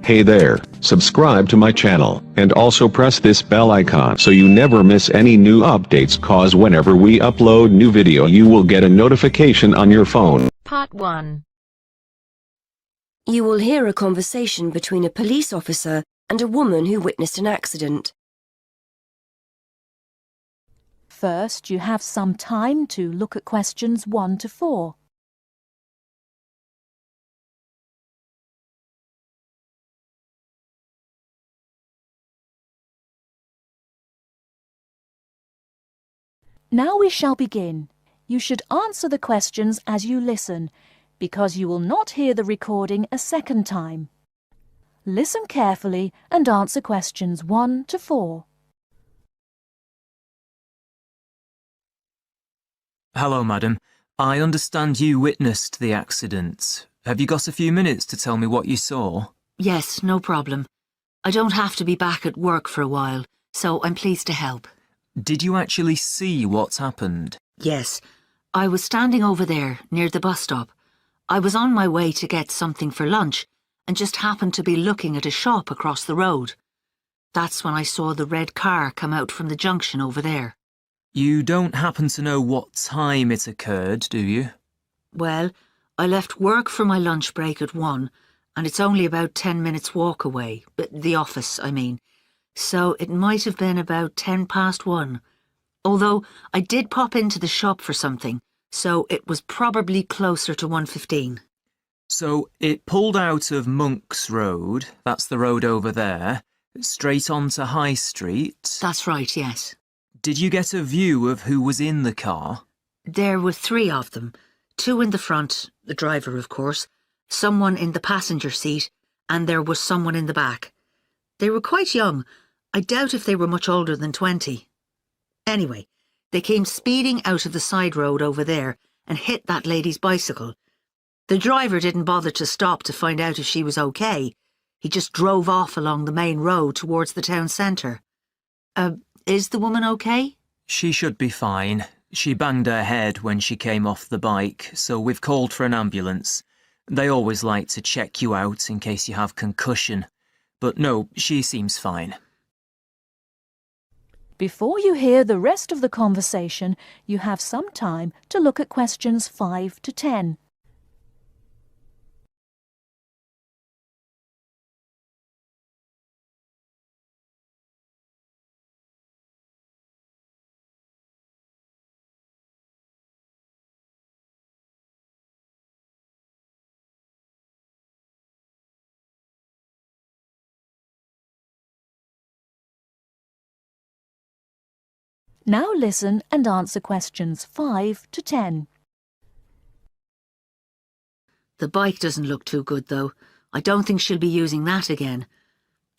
Hey there, subscribe to my channel, and also press this bell icon so you never miss any new updates, cause whenever we upload new video you will get a notification on your phone. Part 1. You will hear a conversation between a police officer and a woman who witnessed an accident. First, you have some time to look at questions 1 to 4. Now we shall begin. You should answer the questions as you listen, because you will not hear the recording a second time. Listen carefully and answer questions 1 to 4. Hello, madam. I understand you witnessed the accident. Have you got a few minutes to tell me what you saw? Yes, no problem. I don't have to be back at work for a while, so I'm pleased to help. Did you actually see what happened? Yes, I was standing over there, near the bus stop. I was on my way to get something for lunch, and just happened to be looking at a shop across the road. That's when I saw the red car come out from the junction over there. You don't happen to know what time it occurred, do you? Well, I left work for my lunch break at 1, and it's only about 10 minutes walk away, the office, I mean. So it might have been about 1 past 1. Although I did pop into the shop for something, so it was probably closer to 1:15. So it pulled out of Monk's Road, that's the road over there, straight onto High Street. That's right, yes. Did you get a view of who was in the car? There were 3 of them. 2 in the front, the driver of course, someone in the passenger seat, and there was someone in the back. They were quite young. I doubt if they were much older than 20. Anyway, they came speeding out of the side road over there and hit that lady's bicycle. The driver didn't bother to stop to find out if she was okay. He just drove off along the main road towards the town centre. Is the woman okay? She should be fine. She banged her head when she came off the bike, so we've called for an ambulance. They always like to check you out in case you have concussion. But no, she seems fine. Before you hear the rest of the conversation, you have some time to look at questions 5 to 10. Now listen and answer questions 5 to 10. The bike doesn't look too good, though. I don't think she'll be using that again.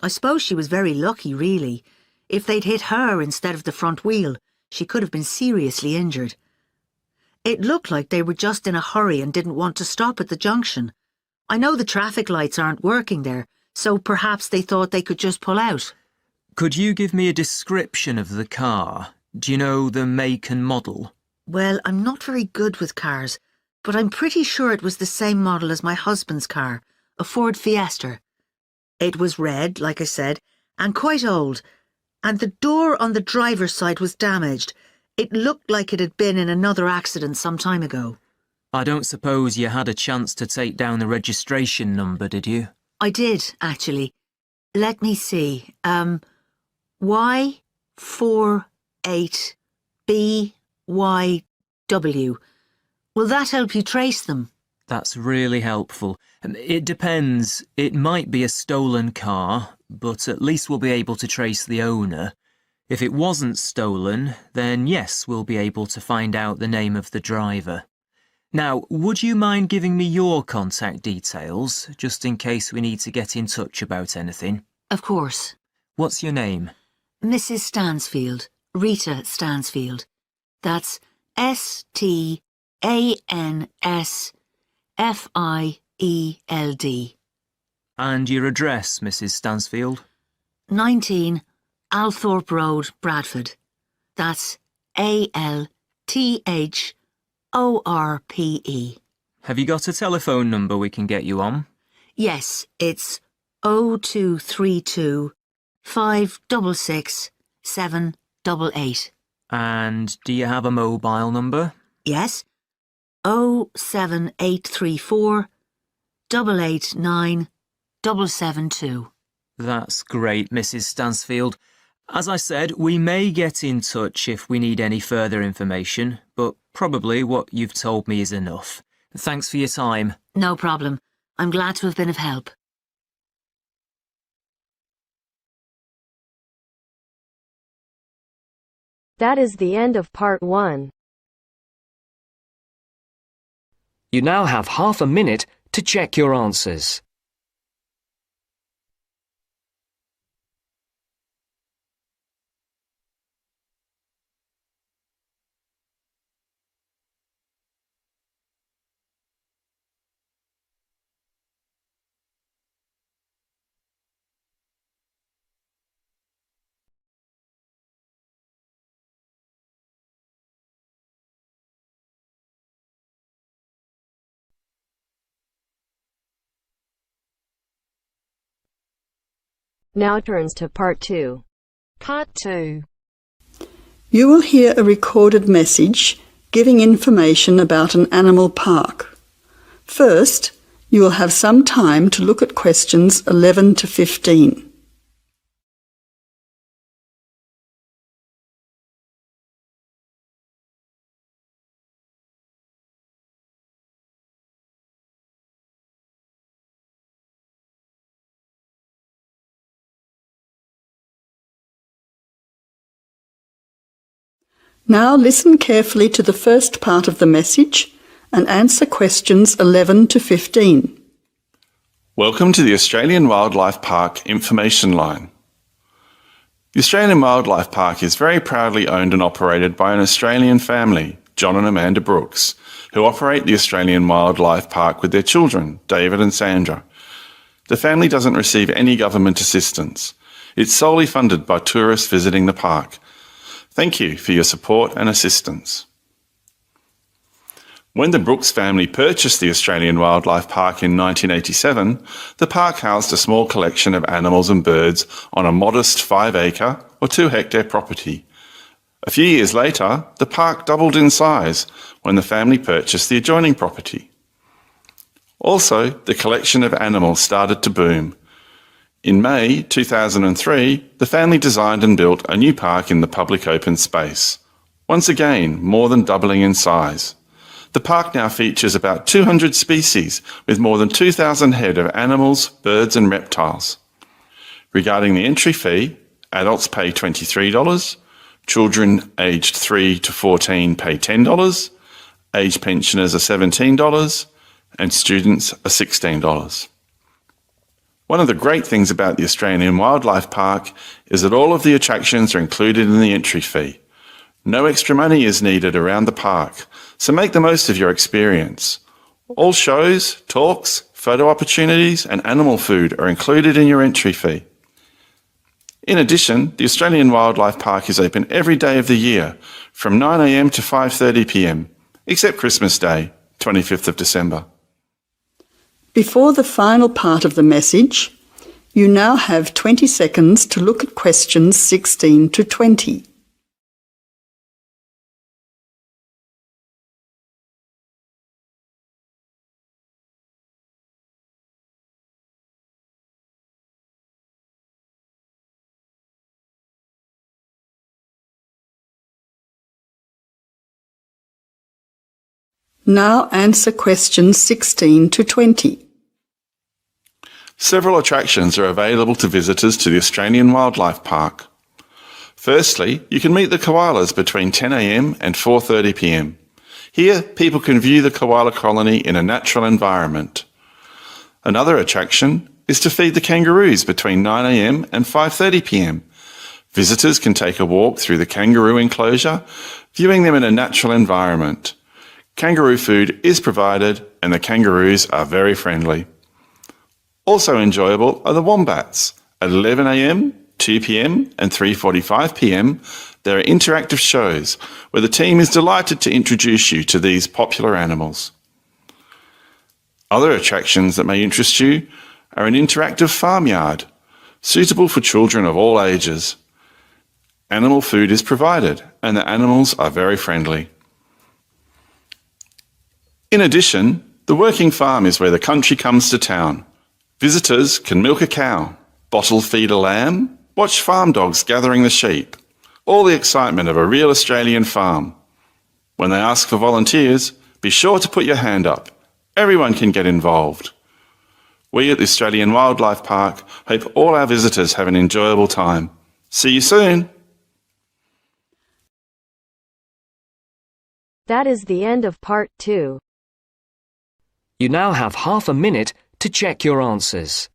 I suppose she was very lucky, really. If they'd hit her instead of the front wheel, she could have been seriously injured. It looked like they were just in a hurry and didn't want to stop at the junction. I know the traffic lights aren't working there, so perhaps they thought they could just pull out. Could you give me a description of the car? Do you know the make and model? Well, I'm not very good with cars, but I'm pretty sure it was the same model as my husband's car, a Ford Fiesta. It was red, like I said, and quite old, and the door on the driver's side was damaged. It looked like it had been in another accident some time ago. I don't suppose you had a chance to take down the registration number, did you? I did, actually. Let me see. Y48BYW. Will that help you trace them? That's really helpful. It depends. It might be a stolen car, but at least we'll be able to trace the owner. If it wasn't stolen, then yes, we'll be able to find out the name of the driver. Now, would you mind giving me your contact details, just in case we need to get in touch about anything? Of course. What's your name? Mrs. Stansfield. Rita Stansfield. That's Stansfield. And your address, Mrs. Stansfield? 19 Althorpe Road, Bradford. That's ALTHORPE. Have you got a telephone number we can get you on? Yes, it's 0232 566 788. And do you have a mobile number? Yes, 07834 889 772. That's great, Mrs. Stansfield. As I said, we may get in touch if we need any further information, but probably what you've told me is enough. Thanks for your time. No problem. I'm glad to have been of help. That is the end of part 1. You now have half a minute to check your answers. Now turns to part 2. Part 2. You will hear a recorded message giving information about an animal park. First, you will have some time to look at questions 11 to 15. Now listen carefully to the first part of the message and answer questions 11 to 15. Welcome to the Australian Wildlife Park Information Line. The Australian Wildlife Park is very proudly owned and operated by an Australian family, John and Amanda Brooks, who operate the Australian Wildlife Park with their children, David and Sandra. The family doesn't receive any government assistance. It's solely funded by tourists visiting the park. Thank you for your support and assistance. When the Brooks family purchased the Australian Wildlife Park in 1987, the park housed a small collection of animals and birds on a modest 5-acre or 2-hectare property. A few years later, the park doubled in size when the family purchased the adjoining property. Also, the collection of animals started to boom. In May 2003, the family designed and built a new park in the public open space, once again more than doubling in size. The park now features about 200 species with more than 2,000 head of animals, birds and reptiles. Regarding the entry fee, adults pay $23, children aged 3 to 14 pay $10, age pensioners are $17 and students are $16. One of the great things about the Australian Wildlife Park is that all of the attractions are included in the entry fee. No extra money is needed around the park, so make the most of your experience. All shows, talks, photo opportunities and animal food are included in your entry fee. In addition, the Australian Wildlife Park is open every day of the year from 9 a.m. to 5:30 p.m, except Christmas Day, 25th of December. Before the final part of the message, you now have 20 seconds to look at questions 16 to 20. Now answer questions 16 to 20. Several attractions are available to visitors to the Australian Wildlife Park. Firstly, you can meet the koalas between 10 a.m. and 4:30 p.m. Here, people can view the koala colony in a natural environment. Another attraction is to feed the kangaroos between 9 a.m. and 5:30 p.m. Visitors can take a walk through the kangaroo enclosure, viewing them in a natural environment. Kangaroo food is provided and the kangaroos are very friendly. Also enjoyable are the wombats. At 11 a.m, 2 p.m and 3:45 p.m, there are interactive shows where the team is delighted to introduce you to these popular animals. Other attractions that may interest you are an interactive farmyard, suitable for children of all ages. Animal food is provided, and the animals are very friendly. In addition, the working farm is where the country comes to town. Visitors can milk a cow, bottle feed a lamb, watch farm dogs gathering the sheep. All the excitement of a real Australian farm. When they ask for volunteers, be sure to put your hand up. Everyone can get involved. We at the Australian Wildlife Park hope all our visitors have an enjoyable time. See you soon! That is the end of part 2. You now have half a minute to check your answers.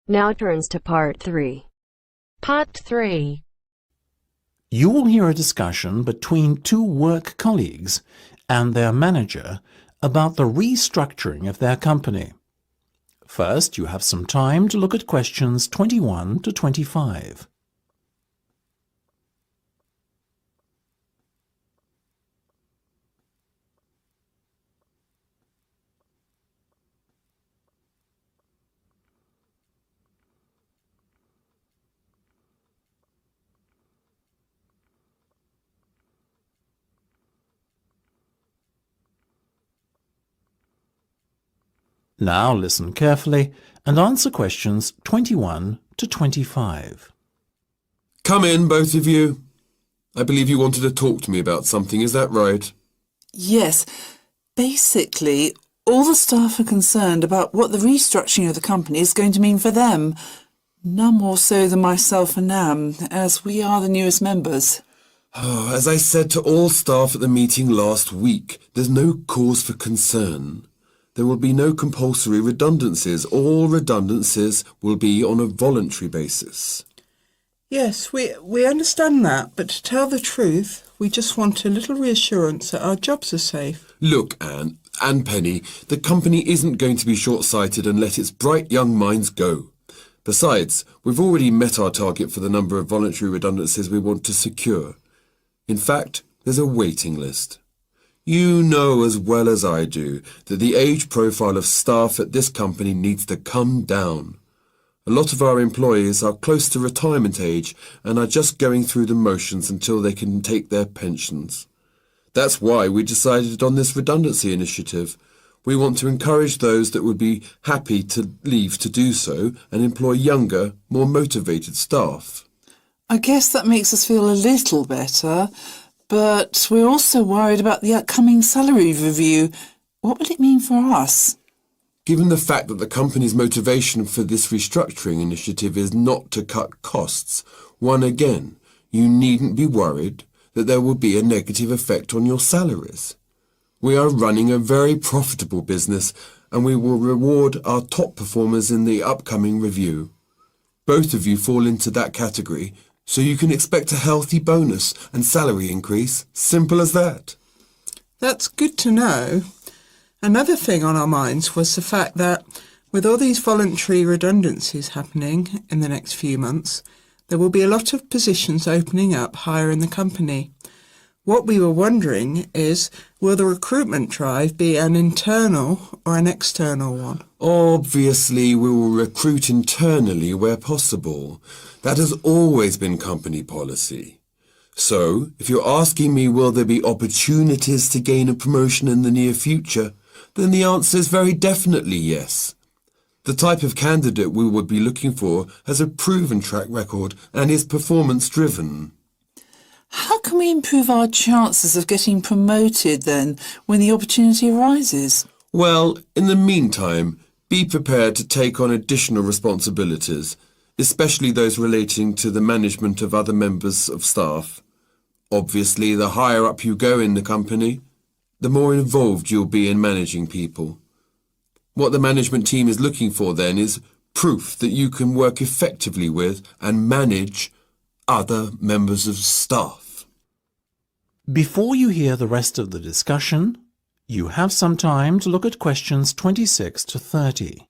Now turns to part 3. Part 3. You will hear a discussion between two work colleagues and their manager about the restructuring of their company. First, you have some time to look at questions 21 to 25. Now listen carefully and answer questions 21 to 25. Come in, both of you. I believe you wanted to talk to me about something, is that right? Yes. Basically, all the staff are concerned about what the restructuring of the company is going to mean for them. None more so than myself and Nam, as we are the newest members. As I said to all staff at the meeting last week, there's no cause for concern. There will be no compulsory redundancies. All redundancies will be on a voluntary basis. Yes, we understand that, but to tell the truth, we just want a little reassurance that our jobs are safe. Look, Anne and Penny, the company isn't going to be short-sighted and let its bright young minds go. Besides, we've already met our target for the number of voluntary redundancies we want to secure. In fact, there's a waiting list. You know as well as I do that the age profile of staff at this company needs to come down. A lot of our employees are close to retirement age and are just going through the motions until they can take their pensions. That's why we decided on this redundancy initiative. We want to encourage those that would be happy to leave to do so and employ younger, more motivated staff. I guess that makes us feel a little better. But we're also worried about the upcoming salary review. What will it mean for us? Given the fact that the company's motivation for this restructuring initiative is not to cut costs, you needn't be worried that there will be a negative effect on your salaries. We are running a very profitable business and we will reward our top performers in the upcoming review. Both of you fall into that category. So you can expect a healthy bonus and salary increase. Simple as that. That's good to know. Another thing on our minds was the fact that with all these voluntary redundancies happening in the next few months, there will be a lot of positions opening up higher in the company. What we were wondering is, will the recruitment drive be an internal or an external one? Obviously, we will recruit internally where possible. That has always been company policy. So, if you're asking me will there be opportunities to gain a promotion in the near future, then the answer is very definitely yes. The type of candidate we would be looking for has a proven track record and is performance-driven. How can we improve our chances of getting promoted then when the opportunity arises? Well, in the meantime, be prepared to take on additional responsibilities, especially those relating to the management of other members of staff. Obviously, the higher up you go in the company, the more involved you'll be in managing people. What the management team is looking for then is proof that you can work effectively with and manage other members of staff. Before you hear the rest of the discussion, you have some time to look at questions 26 to 30.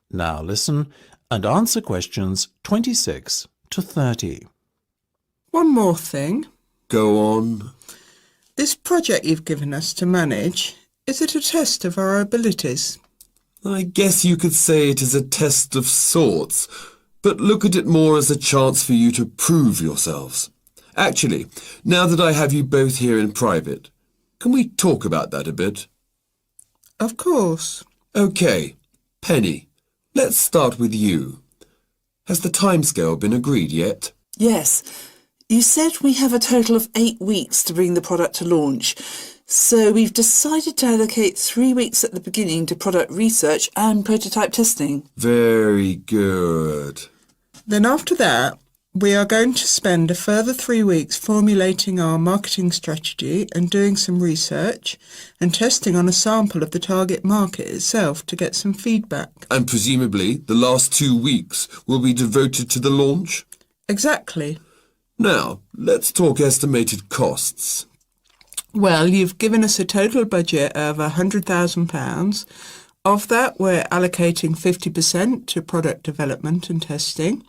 Now listen and answer questions 26 to 30. One more thing. Go on. This project you've given us to manage, is it a test of our abilities? I guess you could say it is a test of sorts, but look at it more as a chance for you to prove yourselves. Actually, now that I have you both here in private, can we talk about that a bit? Of course. OK. Penny, let's start with you. Has the timescale been agreed yet? Yes. You said we have a total of 8 weeks to bring the product to launch. So we've decided to allocate 3 weeks at the beginning to product research and prototype testing. Very good. Then after that, we are going to spend a further 3 weeks formulating our marketing strategy and doing some research and testing on a sample of the target market itself to get some feedback. And presumably the last 2 weeks will be devoted to the launch? Exactly. Now, let's talk estimated costs. Well, you've given us a total budget of £100,000. Of that, we're allocating 50% to product development and testing,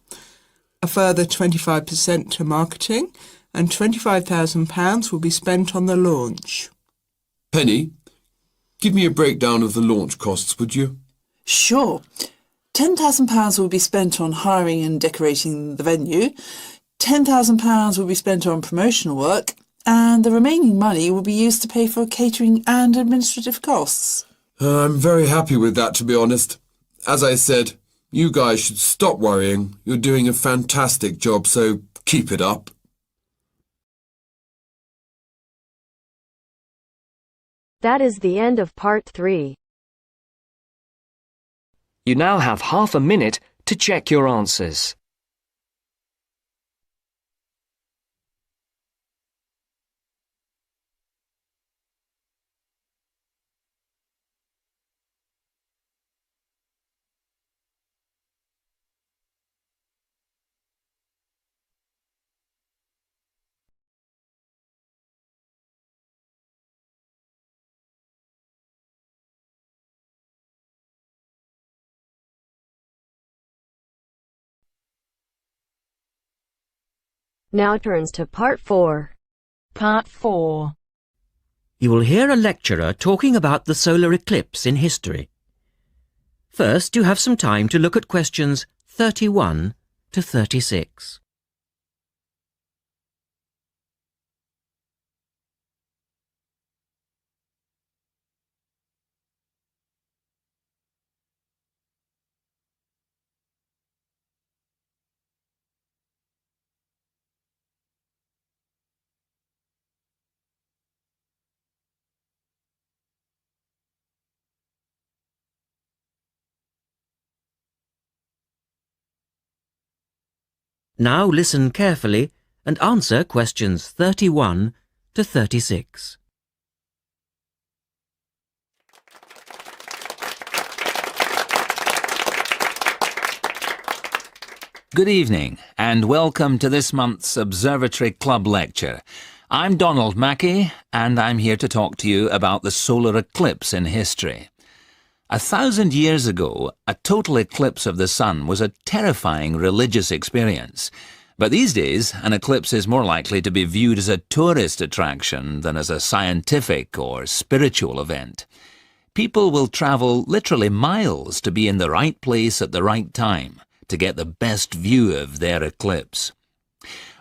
a further 25% to marketing, and £25,000 will be spent on the launch. Penny, give me a breakdown of the launch costs, would you? Sure. £10,000 will be spent on hiring and decorating the venue, £10,000 will be spent on promotional work, and the remaining money will be used to pay for catering and administrative costs. I'm very happy with that, to be honest. As I said, you guys should stop worrying. You're doing a fantastic job, so keep it up. That is the end of part 3. You now have half a minute to check your answers. Now turns to part 4. Part 4. You will hear a lecturer talking about the solar eclipse in history. First, you have some time to look at questions 31 to 36. Now listen carefully and answer questions 31 to 36. Good evening and welcome to this month's Observatory Club lecture. I'm Donald Mackey and I'm here to talk to you about the solar eclipse in history. 1,000 years ago, a total eclipse of the sun was a terrifying religious experience. But these days, an eclipse is more likely to be viewed as a tourist attraction than as a scientific or spiritual event. People will travel literally miles to be in the right place at the right time to get the best view of their eclipse.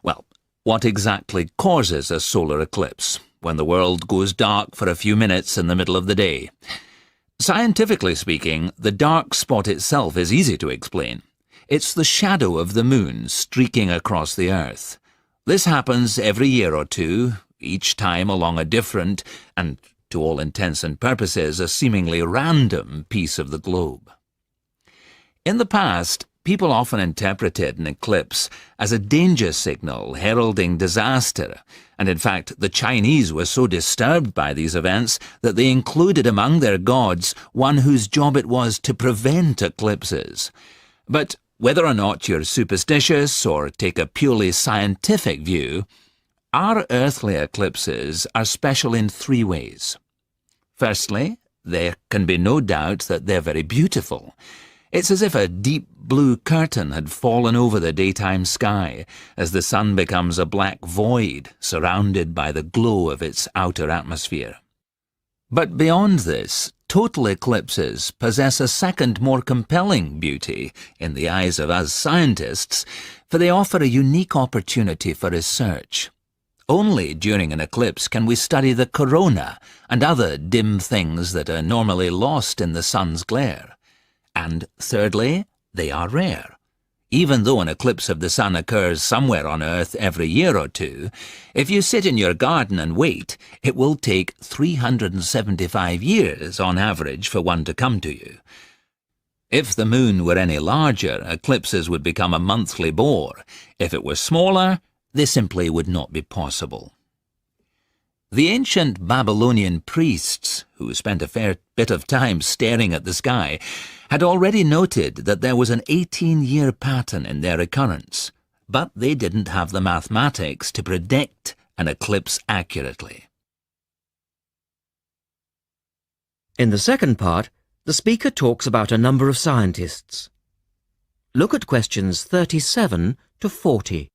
Well, what exactly causes a solar eclipse when the world goes dark for a few minutes in the middle of the day? Scientifically speaking, the dark spot itself is easy to explain. It's the shadow of the moon streaking across the Earth. This happens every year or two, each time along a different, and to all intents and purposes, a seemingly random piece of the globe. In the past, people often interpreted an eclipse as a danger signal heralding disaster, and in fact the Chinese were so disturbed by these events that they included among their gods one whose job it was to prevent eclipses. But whether or not you're superstitious or take a purely scientific view, our earthly eclipses are special in three ways. Firstly, there can be no doubt that they're very beautiful. It's as if a deep blue curtain had fallen over the daytime sky as the sun becomes a black void surrounded by the glow of its outer atmosphere. But beyond this, total eclipses possess a second, more compelling beauty in the eyes of us scientists, for they offer a unique opportunity for research. Only during an eclipse can we study the corona and other dim things that are normally lost in the sun's glare. And thirdly, they are rare. Even though an eclipse of the sun occurs somewhere on Earth every year or two, if you sit in your garden and wait, it will take 375 years on average for one to come to you. If the moon were any larger, eclipses would become a monthly bore. If it were smaller, they simply would not be possible. The ancient Babylonian priests, who spent a fair bit of time staring at the sky, had already noted that there was an 18-year pattern in their occurrence, but they didn't have the mathematics to predict an eclipse accurately. In the second part, the speaker talks about a number of scientists. Look at questions 37 to 40.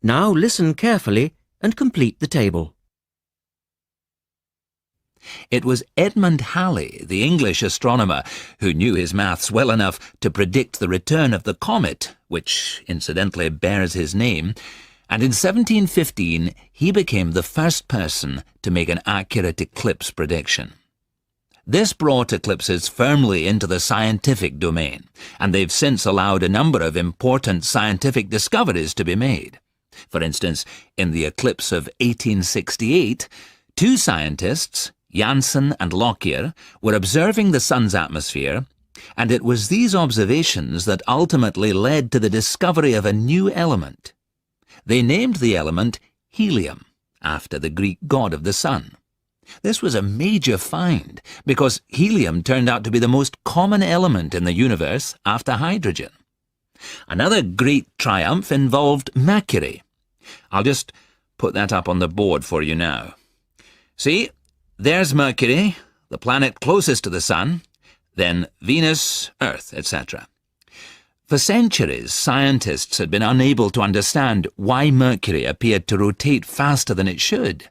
Now listen carefully and complete the table. It was Edmund Halley, the English astronomer, who knew his maths well enough to predict the return of the comet, which incidentally bears his name, and in 1715 he became the first person to make an accurate eclipse prediction. This brought eclipses firmly into the scientific domain, and they've since allowed a number of important scientific discoveries to be made. For instance, in the eclipse of 1868, two scientists, Janssen and Lockyer, were observing the sun's atmosphere, and it was these observations that ultimately led to the discovery of a new element. They named the element helium, after the Greek god of the sun. This was a major find, because helium turned out to be the most common element in the universe after hydrogen. Another great triumph involved Mercury. I'll just put that up on the board for you now. See, there's Mercury, the planet closest to the sun, then Venus, Earth, etc. For centuries, scientists had been unable to understand why Mercury appeared to rotate faster than it should.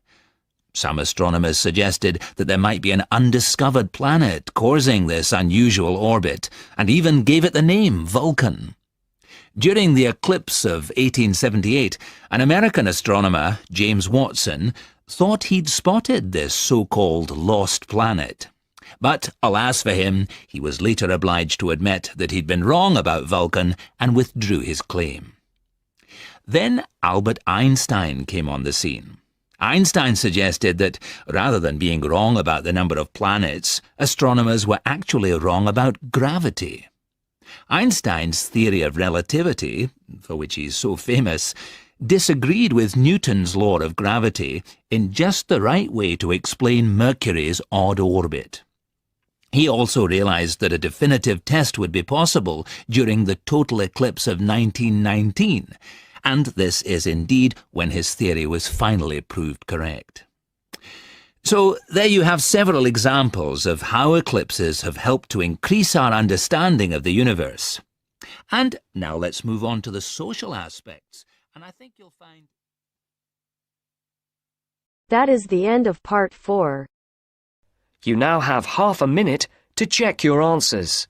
Some astronomers suggested that there might be an undiscovered planet causing this unusual orbit, and even gave it the name Vulcan. During the eclipse of 1878, an American astronomer, James Watson, thought he'd spotted this so-called lost planet. But, alas for him, he was later obliged to admit that he'd been wrong about Vulcan and withdrew his claim. Then Albert Einstein came on the scene. Einstein suggested that, rather than being wrong about the number of planets, astronomers were actually wrong about gravity. Einstein's theory of relativity, for which he's so famous, disagreed with Newton's law of gravity in just the right way to explain Mercury's odd orbit. He also realized that a definitive test would be possible during the total eclipse of 1919, and this is indeed when his theory was finally proved correct. So there you have several examples of how eclipses have helped to increase our understanding of the universe. And now let's move on to the social aspects, and I think you'll find... That is the end of part 4. You now have half a minute to check your answers.